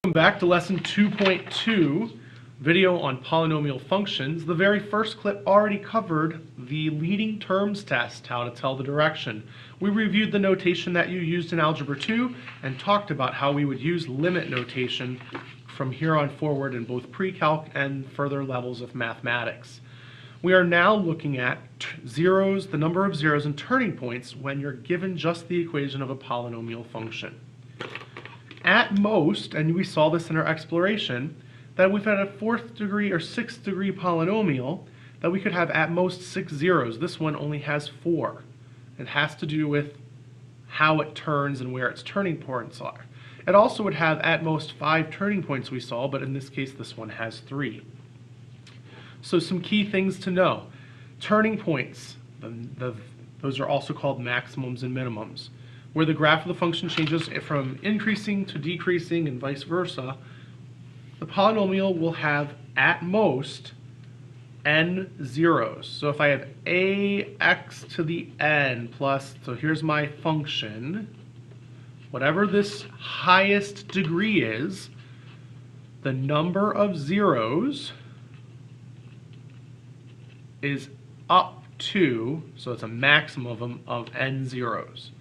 Welcome back to lesson 2.2, video on polynomial functions. The very first clip already covered the leading terms test, how to tell the direction. We reviewed the notation that you used in Algebra 2 and talked about how we would use limit notation from here on forward in both pre-calc and further levels of mathematics. We are now looking at zeros, the number of zeros and turning points when you're given just the equation of a polynomial function. At most, and we saw this in our exploration, that we've had a 4th degree or 6th degree polynomial that we could have at most 6 zeros. This one only has 4. It has to do with how it turns and where its turning points are. It also would have at most 5 turning points we saw, but in this case this one has 3. So some key things to know. Turning points, those are also called maximums and minimums. Where the graph of the function changes from increasing to decreasing and vice versa, the polynomial will have at most n zeros. So if I have ax to the n plus, so here's my function, whatever this highest degree is, the number of zeros is up to, so it's a maximum of n zeros.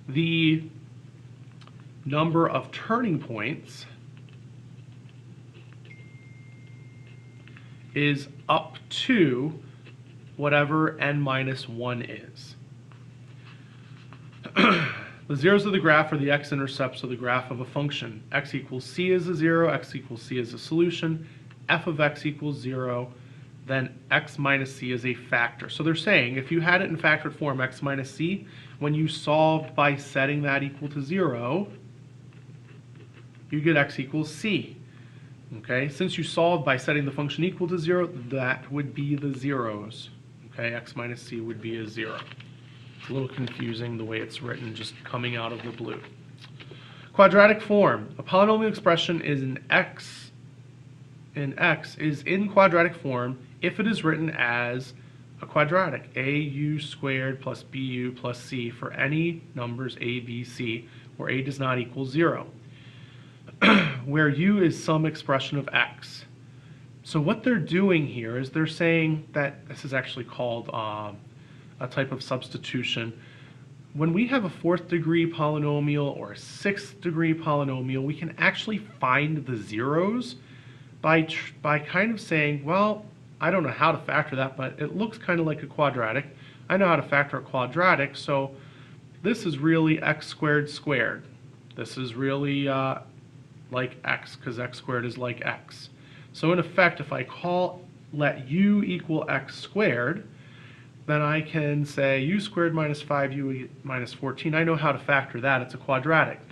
The number of turning points is up to whatever n minus 1 is. The zeros of the graph are the x-intercepts of the graph of a function. X equals c is a 0, x equals c is a solution, f of x equals 0, then x minus c is a factor. So they're saying if you had it in factored form, x minus c, when you solved by setting that equal to 0, you get x equals c. Okay, since you solved by setting the function equal to 0, that would be the zeros. Okay, x minus c would be a 0. It's a little confusing the way it's written, just coming out of the blue. Quadratic form. A polynomial expression is x is in quadratic form if it is written as a quadratic, au squared plus bu plus c for any numbers a, b, c, where a does not equal 0, where u is some expression of x. So what they're doing here is they're saying that this is actually called a type of substitution. When we have a 4th degree polynomial or a 6th degree polynomial, we can actually find the zeros by kind of saying, well, I don't know how to factor that, but it looks kind of like a quadratic. I know how to factor a quadratic, so this is really x squared squared. This is really like x, because x squared is like x. So in effect, if I let u equal x squared, then I can say u squared minus 5u minus 14. I know how to factor that. It's a quadratic.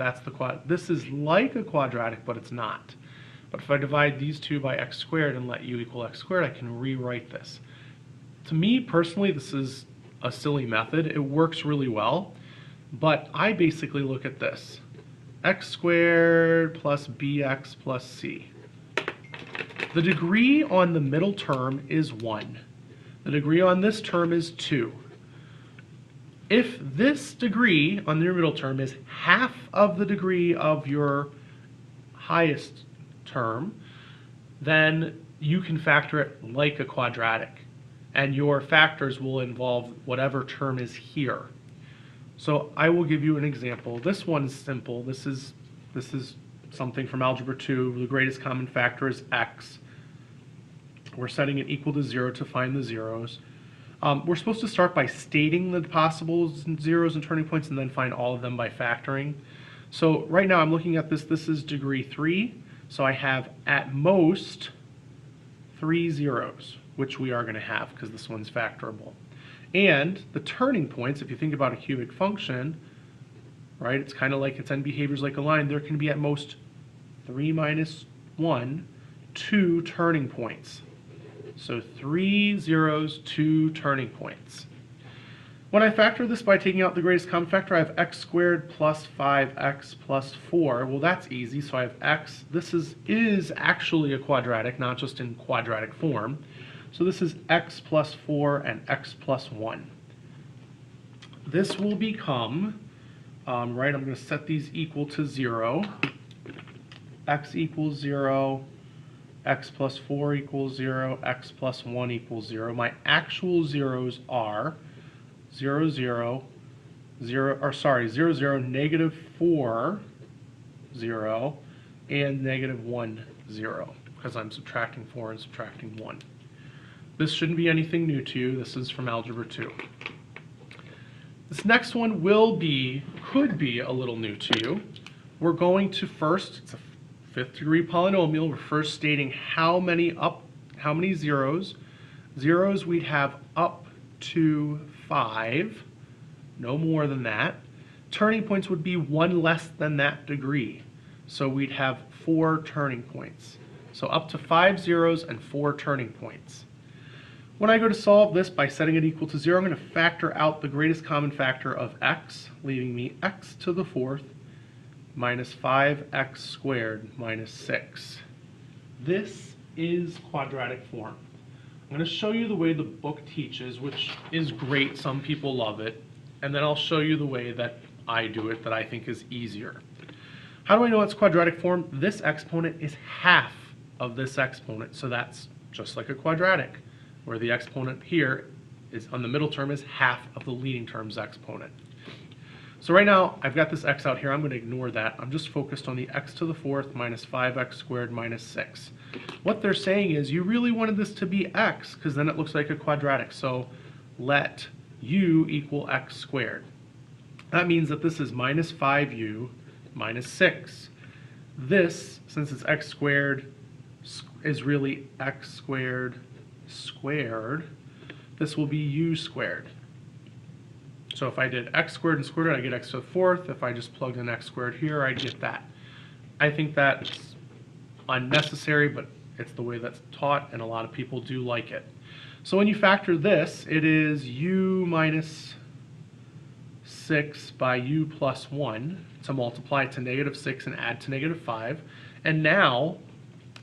This is like a quadratic, but it's not. But if I divide these two by x squared and let u equal x squared, I can rewrite this. To me, personally, this is a silly method. It works really well, but I basically look at this. X squared plus bx plus c. The degree on the middle term is 1. The degree on this term is 2. If this degree on your middle term is half of the degree of your highest term, then you can factor it like a quadratic, and your factors will involve whatever term is here. So I will give you an example. This one's simple. This is something from Algebra 2. The greatest common factor is x. We're setting it equal to 0 to find the zeros. We're supposed to start by stating the possible zeros and turning points and then find all of them by factoring. So right now I'm looking at this. This is degree 3. So I have at most 3 zeros, which we are going to have because this one's factorable. And the turning points, if you think about a cubic function, right, it's kind of like its end behaviors like a line. There can be at most 3 minus 1, 2 turning points. So 3 zeros, 2 turning points. When I factor this by taking out the greatest common factor, I have x squared plus 5x plus 4. Well, that's easy. So I have x. This is actually a quadratic, not just in quadratic form. So this is x plus 4 and x plus 1. This will become, right, I'm going to set these equal to 0. x equals 0, x plus 4 equals 0, x plus 1 equals 0. My actual zeros are 0, 0, 0, or sorry, 0, 0, negative 4, 0, and negative 1, 0, because I'm subtracting 4 and subtracting 1. This shouldn't be anything new to you. This is from Algebra 2. This next one could be a little new to you. We're going to first, it's a fifth degree polynomial. We're first stating how many zeros. Zeros we'd have up to 5, no more than that. Turning points would be one less than that degree. So we'd have 4 turning points. So up to 5 zeros and 4 turning points. When I go to solve this by setting it equal to 0, I'm going to factor out the greatest common factor of x, leaving me x to the 4th minus 5x squared minus 6. This is quadratic form. I'm going to show you the way the book teaches, which is great. Some people love it. And then I'll show you the way that I do it that I think is easier. How do I know it's quadratic form? This exponent is half of this exponent, so that's just like a quadratic, where the exponent here is on the middle term is half of the leading term's exponent. So right now, I've got this x out here. I'm going to ignore that. I'm just focused on the x to the 4th minus 5x squared minus 6. What they're saying is you really wanted this to be x, because then it looks like a quadratic. So let u equal x squared. That means that this is minus 5u minus 6. This, since it's x squared, is really x squared squared. This will be u squared. So if I did x squared and squared it, I get x to the 4th. If I just plugged in x squared here, I get that. I think that's unnecessary, but it's the way that's taught, and a lot of people do like it. So when you factor this, it is u minus 6 by u plus 1 to multiply to negative 6 and add to negative 5. And now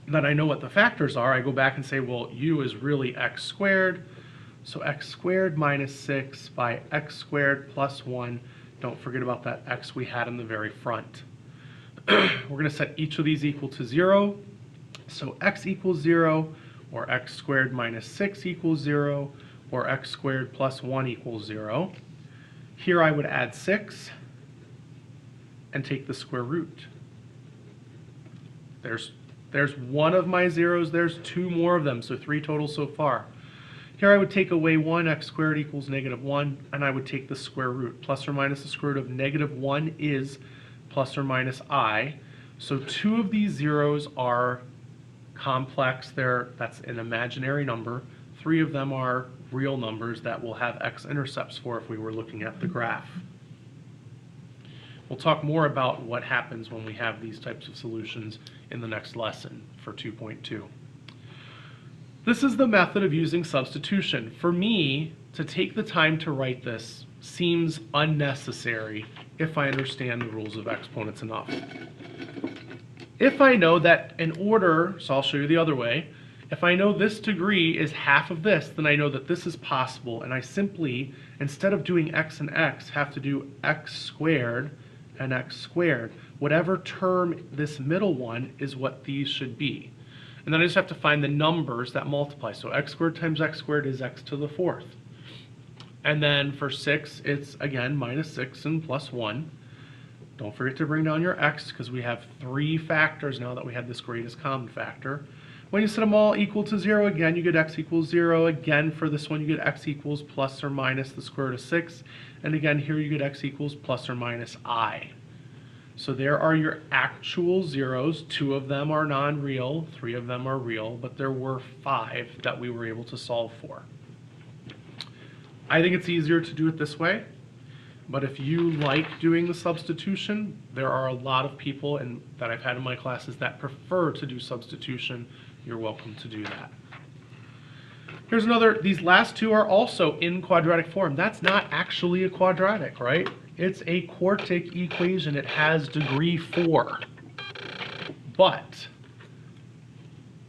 that I know what the factors are, I go back and say, well, u is really x squared. So x squared minus 6 by x squared plus 1. Don't forget about that x we had in the very front. We're going to set each of these equal to 0. So x equals 0, or x squared minus 6 equals 0, or x squared plus 1 equals 0. Here I would add 6 and take the square root. There's one of my zeros, there's 2 more of them, so 3 total so far. Here I would take away 1, x squared equals negative 1, and I would take the square root. Plus or minus the square root of negative 1 is plus or minus I. So 2 of these zeros are complex, that's an imaginary number. 3 of them are real numbers that we'll have x-intercepts for if we were looking at the graph. We'll talk more about what happens when we have these types of solutions in the next lesson for 2.2. This is the method of using substitution. For me, to take the time to write this seems unnecessary if I understand the rules of exponents enough. If I know that in order, so I'll show you the other way, if I know this degree is half of this, then I know that this is possible, and I simply, instead of doing x and x, have to do x squared and x squared. Whatever term this middle one is what these should be. And then I just have to find the numbers that multiply. So x squared times x squared is x to the 4th. And then for 6, it's again minus 6 and plus 1. Don't forget to bring down your x, because we have 3 factors now that we had this greatest common factor. When you set them all equal to 0, again, you get x equals 0. Again, for this one, you get x equals plus or minus the square root of 6. And again, here you get x equals plus or minus I. So there are your actual zeros. 2 of them are non-real, 3 of them are real, but there were 5 that we were able to solve for. I think it's easier to do it this way, but if you like doing the substitution, there are a lot of people that I've had in my classes that prefer to do substitution. You're welcome to do that. Here's another, these last 2 are also in quadratic form. That's not actually a quadratic, right? It's a quartic equation. It has degree 4. But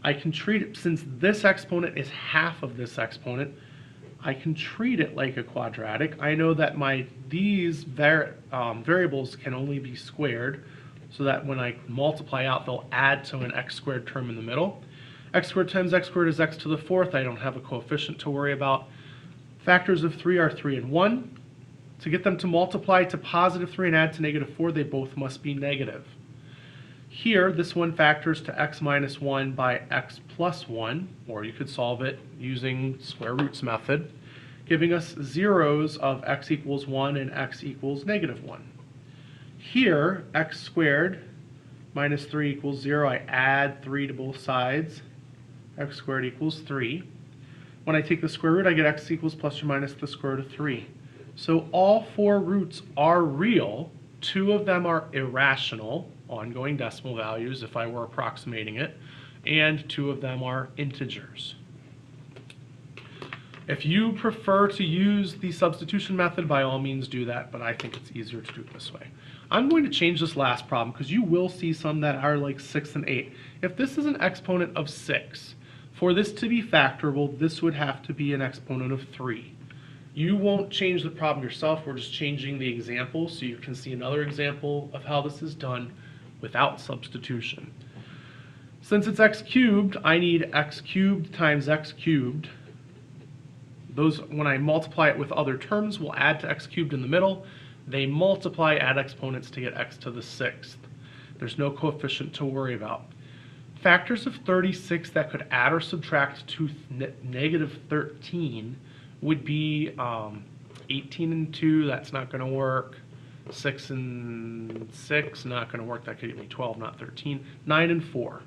I can treat it, since this exponent is half of this exponent, I can treat it like a quadratic. I know that these variables can only be squared. so that when I multiply out, they'll add to an x squared term in the middle. X squared times x squared is x to the fourth. I don't have a coefficient to worry about. Factors of 3 are 3 and 1. To get them to multiply to positive 3 and add to negative 4, they both must be negative. Here, this one factors to x minus 1 by x plus 1, or you could solve it using square roots method, giving us zeros of x equals 1 and x equals negative 1. Here, x squared minus 3 equals 0. I add 3 to both sides. X squared equals 3. When I take the square root, I get x equals plus or minus the square root of 3. So all 4 roots are real. 2 of them are irrational, ongoing decimal values if I were approximating it, and 2 of them are integers. If you prefer to use the substitution method, by all means do that, but I think it's easier to do it this way. I'm going to change this last problem because you will see some that are like 6 and 8. If this is an exponent of 6, for this to be factorable, this would have to be an exponent of 3. You won't change the problem yourself, we're just changing the example so you can see another example of how this is done without substitution. Since it's x cubed, I need x cubed times x cubed. Those, when I multiply it with other terms, will add to x cubed in the middle. They multiply, add exponents to get x to the 6th. There's no coefficient to worry about. Factors of 36 that could add or subtract to negative 13 would be 18 and 2, that's not going to work. 6 and 6, not going to work, that could give me 12, not 13. 9 and 4.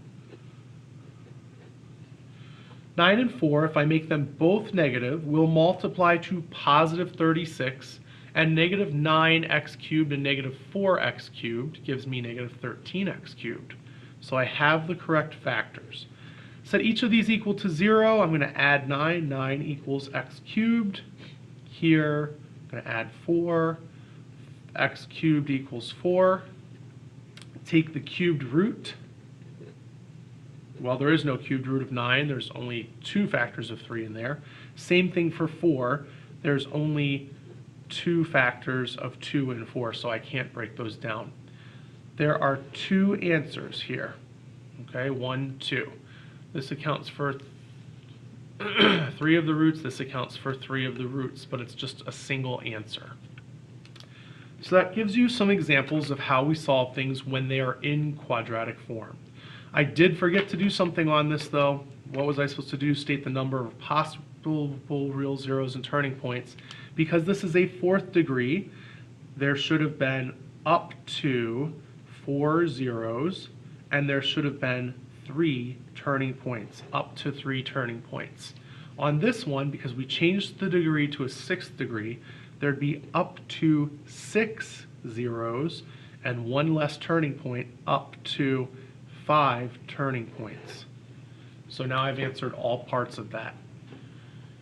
9 and 4, if I make them both negative, will multiply to positive 36, and negative 9x cubed and negative 4x cubed gives me negative 13x cubed. So I have the correct factors. Set each of these equal to 0. I'm going to add 9. 9 equals x cubed. Here, I'm going to add 4. X cubed equals 4. Take the cubed root. Well, there is no cubed root of 9. There's only 2 factors of 3 in there. Same thing for 4. There's only 2 factors of 2 and 4, so I can't break those down. There are 2 answers here. Okay, 1, 2. This accounts for 3 of the roots. This accounts for 3 of the roots, but it's just a single answer. So that gives you some examples of how we solve things when they are in quadratic form. I did forget to do something on this though. What was I supposed to do? State the number of possible real zeros and turning points. Because this is a 4th degree, there should have been up to 4 zeros, and there should have been 3 turning points, up to 3 turning points. On this one, because we changed the degree to a 6th degree, there'd be up to 6 zeros and 1 less turning point, up to 5 turning points. So now I've answered all parts of that.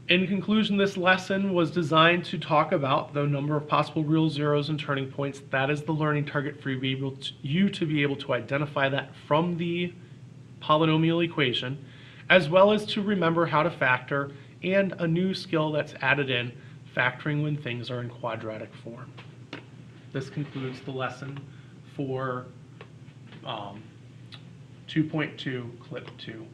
In conclusion, this lesson was designed to talk about the number of possible real zeros and turning points. That is the learning target for you to be able to identify that from the polynomial equation, as well as to remember how to factor, and a new skill that's added in, factoring when things are in quadratic form. This concludes the lesson for 2.2 Clip 2.